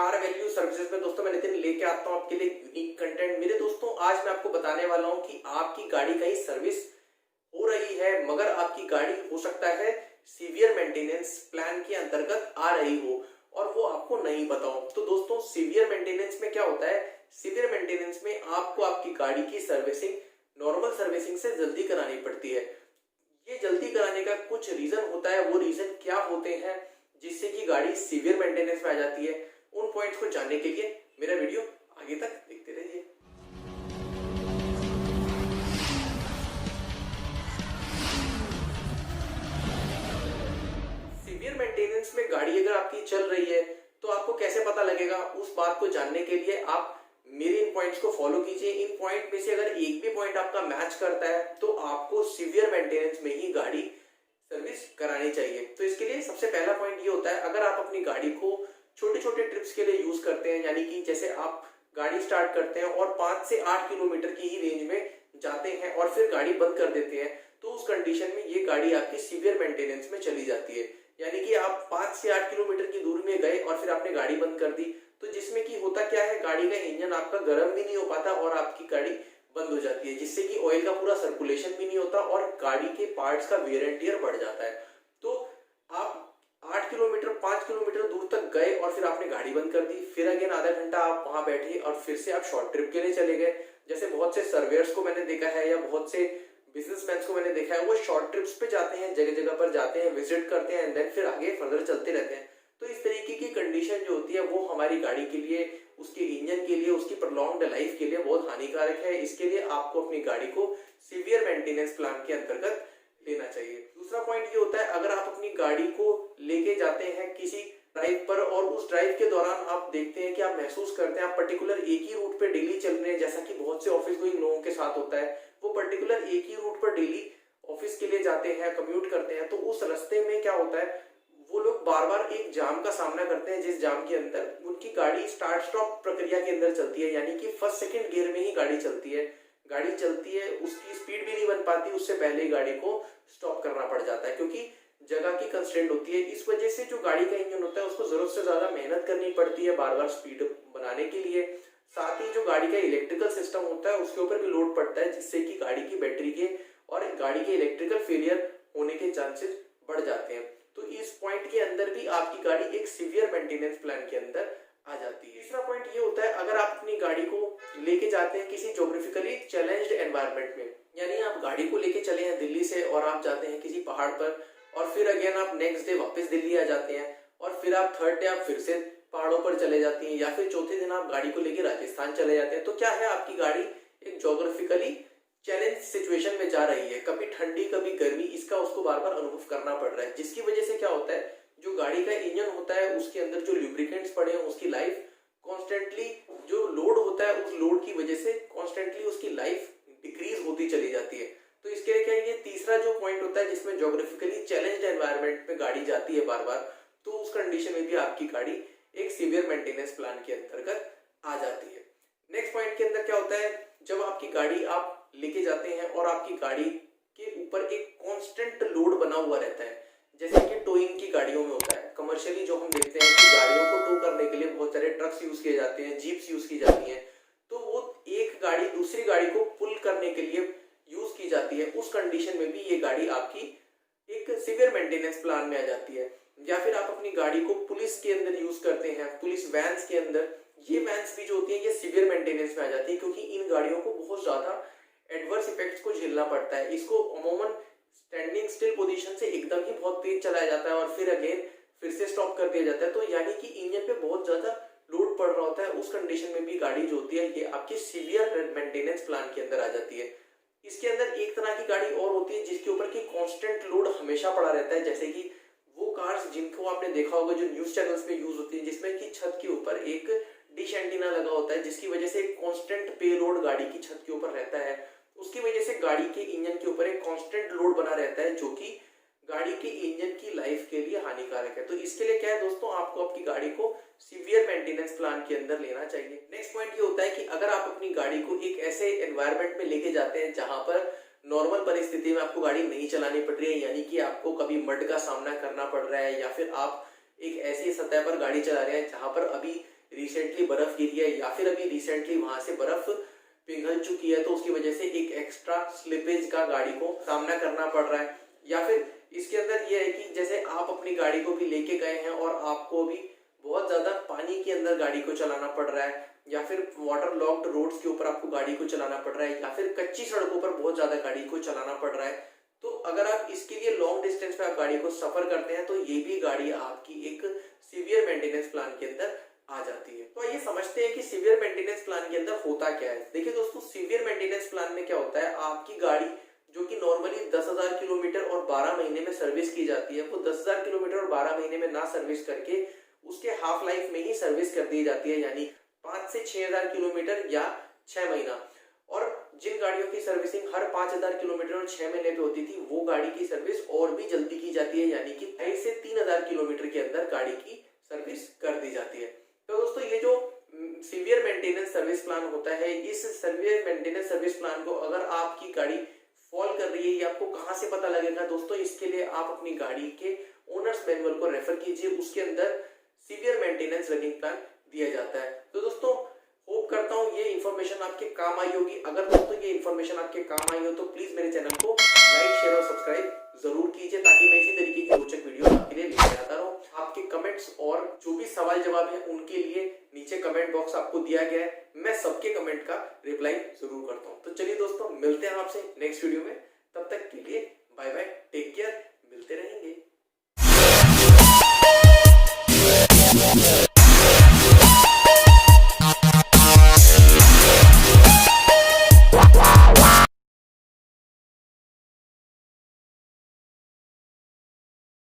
Car value services में दोस्तों मैं नितिन लेके आता हूं आपके लिए यूनिक कंटेंट। मेरे दोस्तों आज मैं आपको बताने वाला हूं कि आपकी गाड़ी का ही सर्विस हो रही है मगर आपकी गाड़ी हो सकता है सीवियर मेंटेनेंस प्लान के अंतर्गत आ रही हो और वो आपको नहीं पता हो। तो दोस्तों सीवियर मेंटेनेंस में क्या होता है, सीवियर मेंटेनेंस में आपको आपकी गाड़ी की सर्विसिंग नॉर्मल सर्विसिंग से जल्दी करानी पड़ती है। ये जल्दी कराने का कुछ रीजन होता है, वो रीजन क्या होते हैं जिससे कि गाड़ी सीवियर मेंटेनेंस में आ जाती है, उन पॉइंट्स को जानने के लिए मेरा वीडियो आगे तक देखते रहिए। सीवियर मेंटेनेंस में गाड़ी अगर आपकी चल रही है तो आपको कैसे पता लगेगा, उस बात को जानने के लिए आप मेरे इन पॉइंट्स को फॉलो कीजिए। इन पॉइंट में से अगर एक भी पॉइंट आपका मैच करता है तो आपको सीवियर मेंटेनेंस में ही गाड़ी सर्विस करानी चाहिए। तो इसके लिए सबसे पहला पॉइंट ये होता है, अगर आप अपनी गाड़ी को छोटे छोटे ट्रिप्स के लिए यूज करते हैं, यानी कि जैसे आप गाड़ी स्टार्ट करते हैं और 5 से 8 किलोमीटर की ही रेंज में जाते हैं और फिर गाड़ी बंद कर देते हैं, तो उस कंडीशन में ये गाड़ी आपकी सीवियर मेंटेनेंस में चली जाती है। यानी कि आप 5 से 8 किलोमीटर की दूरी में गए और फिर आपने गाड़ी बंद कर दी, तो जिसमें कि होता क्या है, गाड़ी का इंजन आपका गर्म भी नहीं हो पाता और आपकी गाड़ी बंद हो जाती है, जिससे कि ऑयल का पूरा सर्कुलेशन भी नहीं होता और गाड़ी के पार्ट्स का वेयर एंड टियर बढ़ जाता है। तो आप 8 किलोमीटर 5 किलोमीटर दूर तक गए और फिर आपने गाड़ी बंद कर दी, फिर अगेन आधा घंटा आप वहां बैठे और फिर से आप शॉर्ट ट्रिप के लिए चले गए। जैसे बहुत से सर्वेयर्स को मैंने देखा है या बहुत से बिजनेसमैन को मैंने देखा है, वो शॉर्ट ट्रिप्स पे जाते हैं, जगह जगह पर जाते हैं, विजिट करते हैं एंड देन फिर आगे फर्दर चलते रहते हैं। तो इस तरीके की कंडीशन जो होती है वो हमारी गाड़ी के लिए, उसके इंजन के लिए, उसकी प्रोलॉन्ग्ड लाइफ के लिए बहुत हानिकारक है। इसके लिए आपको अपनी गाड़ी को सीवियर मेंटेनेंस प्लान के अंतर्गत लेना चाहिए। दूसरा पॉइंट ये होता है, अगर आप अपनी गाड़ी को लेके जाते हैं किसी ड्राइव पर और उस ड्राइव के दौरान आप देखते हैं कि आप महसूस करते हैं आप पर्टिकुलर एक ही रूट पे डेली चल रहे हैं, जैसा कि बहुत से ऑफिस गोइंग लोगों के साथ होता है, वो पर्टिकुलर एक ही रूट पर डेली ऑफिस के लिए जाते हैं, कम्यूट करते हैं, तो उस रास्ते में क्या होता है, वो लोग बार बार एक जाम का सामना करते हैं, जिस जाम के अंदर उनकी गाड़ी स्टार्ट स्टॉप प्रक्रिया के अंदर चलती है, यानी कि फर्स्ट सेकंड गियर में ही गाड़ी चलती है। गाड़ी चलती है, उसकी स्पीड भी नहीं बन पाती, उससे पहले ही गाड़ी को स्टॉप करना पड़ जाता है क्योंकि जगह की कंस्ट्रेंट होती है। इस वजह से जो गाड़ी का इंजन होता है उसको जरूरत से ज्यादा मेहनत करनी पड़ती है बार बार स्पीड बनाने के लिए। साथ ही जो गाड़ी का इलेक्ट्रिकल सिस्टम होता है उसके ऊपर भी लोड पड़ता है, जिससे कि गाड़ी की बैटरी के और गाड़ी के इलेक्ट्रिकल फेलियर होने के चांसेस बढ़ जाते हैं। तो इस पॉइंट के अंदर भी आपकी गाड़ी एक सीवियर मेंटेनेंस प्लान के अंदर आ जाती है। तीसरा पॉइंट ये होता है, अगर आप अपनी गाड़ी को लेके जाते हैं किसी ज्योग्राफिकली चैलेंज्ड एनवायरनमेंट में, यानी आप गाड़ी को लेके चले हैं दिल्ली से और आप जाते हैं किसी पहाड़ पर और फिर अगेन आप नेक्स्ट डे वापस दिल्ली आ जाते हैं और फिर आप थर्ड डे आप फिर से पहाड़ों पर चले जाती हैं या फिर चौथे दिन आप गाड़ी को लेके राजस्थान चले जाते हैं, तो क्या है, आपकी गाड़ी एक ज्योग्राफिकली चैलेंज सिचुएशन में जा रही है, कभी ठंडी कभी गर्मी, इसका उसको बार बार अनुभव करना पड़ रहा है, जिसकी वजह से क्या होता है, जो गाड़ी का इंजन होता है उसके अंदर जो लुब्रिकेंट्स पड़े हैं उसकी लाइफ कॉन्स्टेंटली, जो लोड होता है उस लोड की वजह से कॉन्स्टेंटली उसकी लाइफ डिक्रीज होती चली जाती है। तो इसके लिए क्या है, ये तीसरा जो पॉइंट होता है जिसमें ज्योग्राफिकली चैलेंज्ड एनवायरनमेंट में गाड़ी जाती है बार बार, तो उस कंडीशन में भी आपकी गाड़ी एक सीवियर मेंटेनेंस प्लान के अंतर्गत आ जाती है। नेक्स्ट पॉइंट के अंदर क्या होता है, जब आपकी गाड़ी आप लेके जाते हैं और आपकी गाड़ी के ऊपर एक कांस्टेंट लोड बना हुआ रहता है, जैसे कि टोइंग की गाड़ियों में होता है, कमर्शियली जो हम देखते हैं कि गाड़ियों को टो करने के लिए बहुत सारे ट्रक्स यूज किए जाते हैं, जीप्स यूज की जाती हैं, तो वो एक गाड़ी दूसरी गाड़ी को पुल करने के लिए यूज की जाती है। उस कंडीशन में भी ये गाड़ी आपकी एक सीवियर मेंटेनेंस प्लान में आ जाती है। या फिर आप अपनी गाड़ी को पुलिस के अंदर यूज करते हैं, पुलिस वैन्स के अंदर, ये वैन्स भी जो होती है ये सीवियर मेंटेनेंस में आ जाती है क्योंकि इन गाड़ियों को बहुत ज्यादा एडवर्स इफेक्ट्स को झेलना पड़ता है। इसको अमूमन स्टैंडिंग स्टिल पोजीशन से एकदम ही बहुत तेज चलाया जाता है और फिर अगेन फिर से स्टॉप कर दिया जाता है, तो यानी कि इंजन पे बहुत ज्यादा लोड पड़ रहा होता है। उस कंडीशन में भी गाड़ी जो होती है ये आपकी सीवियर मेंटेनेंस प्लान के अंदर आ जाती है। इसके अंदर एक तरह की गाड़ी और होती है जिसके ऊपर की कांस्टेंट लोड हमेशा पड़ा रहता है, जैसे कि वो कार्स जिनको आपने देखा होगा जो न्यूज चैनल्स पे यूज होती है, जिसमें कि छत के ऊपर एक डिश एंटीना लगा होता है, जिसकी वजह से एक कांस्टेंट पे लोड गाड़ी की छत के ऊपर रहता है। उसकी वजह से गाड़ी के इंजन के ऊपर एक कांस्टेंट लोड बना रहता है जो कि गाड़ी के इंजन की लाइफ के लिए हानिकारक है। तो इसके लिए क्या है दोस्तों, आपको आपकी गाड़ी को सीवियर मेंटेनेंस प्लान के अंदर लेना चाहिए। नेक्स्ट पॉइंट ये होता है कि अगर आप अपनी गाड़ी को एक ऐसे एनवायरनमेंट में लेके जाते हैं जहां पर नॉर्मल परिस्थिति में आपको गाड़ी नहीं चलानी पड़ रही है, यानी कि आपको कभी मड का सामना करना पड़ रहा है या फिर आप एक ऐसी सतह पर गाड़ी चला रहे हैं जहां पर अभी रिसेंटली बर्फ गिरी है या फिर अभी रिसेंटली वहां से बर्फ पिघल चुकी है, तो उसकी वजह से एक एक्स्ट्रा स्लिपेज का गाड़ी को सामना करना पड़ रहा है। या फिर इसके अंदर ये है कि जैसे आप अपनी गाड़ी को भी लेके गए हैं और आपको भी बहुत ज्यादा पानी के अंदर गाड़ी को चलाना पड़ रहा है, या फिर वाटर लॉक्ड रोड्स के ऊपर आपको गाड़ी को चलाना पड़ रहा है, या फिर कच्ची सड़कों पर बहुत ज्यादा गाड़ी को चलाना पड़ रहा है, तो अगर आप इसके लिए लॉन्ग डिस्टेंस पे आप गाड़ी को सफर करते हैं तो ये भी गाड़ी आपकी एक सीवियर मेंटेनेंस प्लान के अंदर आ जाती है। तो आइए समझते हैं कि सीवियर मेंटेनेंस प्लान के अंदर होता क्या है। देखिए दोस्तों, सीवियर मेंटेनेंस प्लान में क्या होता है, आपकी गाड़ी जो कि नॉर्मली 10,000 किलोमीटर और 12 महीने में सर्विस की जाती है, वो 10,000 किलोमीटर और 12 महीने में ना सर्विस करके उसके हाफ लाइफ में ही सर्विस कर दी जाती है, यानी 5 से 6,000 किलोमीटर या 6 महीना। और जिन गाड़ियों की सर्विसिंग हर 5,000 किलोमीटर और 6 महीने पे होती थी, वो गाड़ी की सर्विस और भी जल्दी की जाती है, यानी कि 2.5 से 3,000 किलोमीटर के अंदर गाड़ी की सर्विस कर दी जाती है। तो दोस्तों, ये जो सीवियर मेंटेनेंस सर्विस प्लान होता है, इस सीवियर मेंटेनेंस सर्विस प्लान को अगर आपकी गाड़ी फॉल कर रही है, ये आपको कहां से पता लगेगा दोस्तों? इसके लिए आप अपनी गाड़ी के ओनर्स मैनुअल को रेफर कीजिए, उसके अंदर सीवियर मेंटेनेंस रनिंग प्लान दिया जाता है। तो दोस्तों, होप करता हूँ ये इन्फॉर्मेशन आपके काम आई होगी। अगर दोस्तों ये इन्फॉर्मेशन आपके काम आई हो तो प्लीज मेरे चैनल को लाइक, शेयर और सब्सक्राइब जरूर कीजिए, ताकि मैं इसी तरीके की रोचक वीडियो आपके लिए लेकर आता रहूं। आपके कमेंट्स और जो भी सवाल जवाब है उनके लिए नीचे कमेंट बॉक्स आपको दिया गया है, मैं सबके कमेंट का रिप्लाई जरूर करता हूँ। तो चलिए दोस्तों, मिलते हैं आपसे नेक्स्ट वीडियो में, तब तक के लिए बाय बाय, टेक केयर, मिलते रहेंगे।